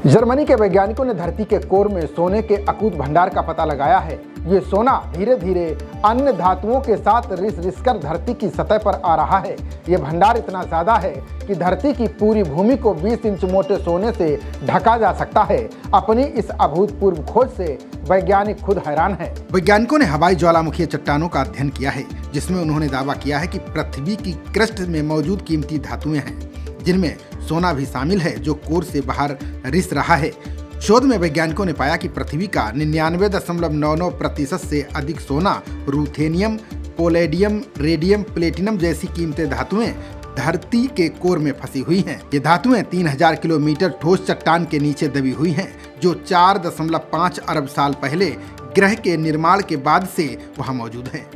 Germany के वैज्ञानिकों ने धरती के कोर में सोने के अकूत भंडार का पता लगाया है। ये सोना धीरे धीरे अन्य धातुओं के साथ रिस कर धरती की सतह पर आ रहा है। ये भंडार इतना ज्यादा है कि धरती की पूरी भूमि को 20 इंच मोटे सोने से ढका जा सकता है। अपनी इस अभूतपूर्व खोज से वैज्ञानिक खुद हैरान है। वैज्ञानिकों ने हवाई ज्वालामुखीय चट्टानों का अध्ययन किया है, जिसमें उन्होंने दावा किया है कि पृथ्वी की क्रस्ट में मौजूद कीमती धातुएं हैं, जिनमें सोना भी शामिल है, जो कोर से बाहर रिस रहा है। शोध में वैज्ञानिकों ने पाया कि पृथ्वी का 99.99% से अधिक सोना, रूथेनियम, पोलेडियम, रेडियम, प्लेटिनम जैसी कीमती धातुएं धरती के कोर में फंसी हुई हैं। ये धातुएं 3000 किलोमीटर ठोस चट्टान के नीचे दबी हुई हैं, जो 4.5 अरब साल पहले ग्रह के निर्माण के बाद से वहां मौजूद हैं।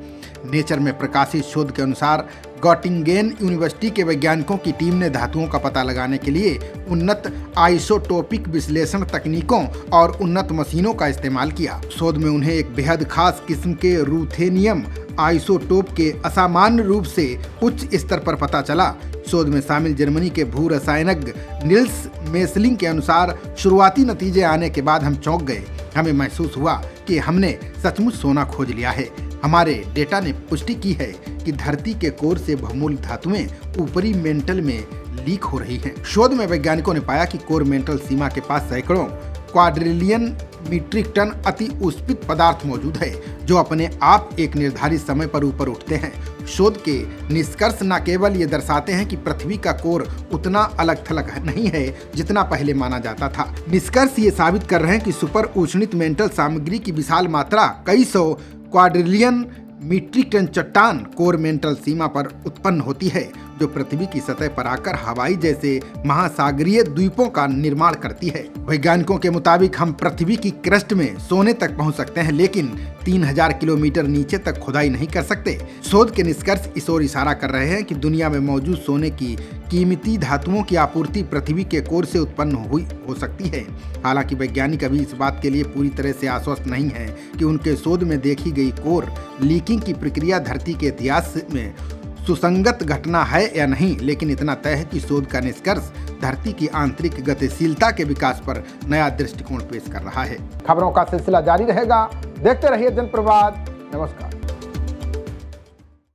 नेचर में प्रकाशित शोध के अनुसार गॉटिंगेन यूनिवर्सिटी के वैज्ञानिकों की टीम ने धातुओं का पता लगाने के लिए उन्नत आइसोटोपिक विश्लेषण तकनीकों और उन्नत मशीनों का इस्तेमाल किया। शोध में उन्हें एक बेहद खास किस्म के रूथेनियम आइसोटोप के असामान्य रूप से उच्च स्तर पर पता चला। शोध में शामिल जर्मनी के भू रसायनज्ञ निल्स मेसलिंग के अनुसार शुरुआती नतीजे आने के बाद हम चौंक गए। हमें महसूस हुआ कि हमने सचमुच सोना खोज लिया है। हमारे डेटा ने पुष्टि की है कि धरती के कोर से बहुमूल्य धातुएं ऊपरी मेंटल में लीक हो रही हैं। शोध में वैज्ञानिकों ने पाया कि कोर मेंटल सीमा के पास सैकड़ों क्वाड्रिलियन मीट्रिक टन अति उष्पित पदार्थ मौजूद है, जो अपने आप एक निर्धारित समय पर ऊपर उठते हैं। शोध के निष्कर्ष न केवल ये दर्शाते हैं कि पृथ्वी का कोर उतना अलग थलग नहीं है जितना पहले माना जाता था। निष्कर्ष ये साबित कर रहे हैं कि सुपर उष्णित मेंटल सामग्री की विशाल मात्रा कई सौ क्वाड्रिलियन मीट्रिक टन चट्टान कोर मेंटल सीमा पर उत्पन्न होती है, जो पृथ्वी की सतह पर आकर हवाई जैसे महासागरीय द्वीपों का निर्माण करती है। वैज्ञानिकों के मुताबिक हम पृथ्वी की क्रस्ट में सोने तक पहुंच सकते हैं, लेकिन 3000 किलोमीटर नीचे तक खुदाई नहीं कर सकते। शोध के निष्कर्ष इस ओर इशारा कर रहे हैं कि दुनिया में मौजूद सोने की कीमती धातुओं की आपूर्ति पृथ्वी के कोर से उत्पन्न हो सकती है। हालांकि वैज्ञानिक अभी इस बात के लिए पूरी तरह से आश्वस्त नहीं है कि उनके शोध में देखी गई कोर लीकिंग की प्रक्रिया धरती के इतिहास में सुसंगत घटना है या नहीं, लेकिन इतना तय है कि शोध का निष्कर्ष धरती की आंतरिक गतिशीलता के विकास पर नया दृष्टिकोण पेश कर रहा है। खबरों का सिलसिला जारी रहेगा। देखते रहिए जनप्रवाद। नमस्कार।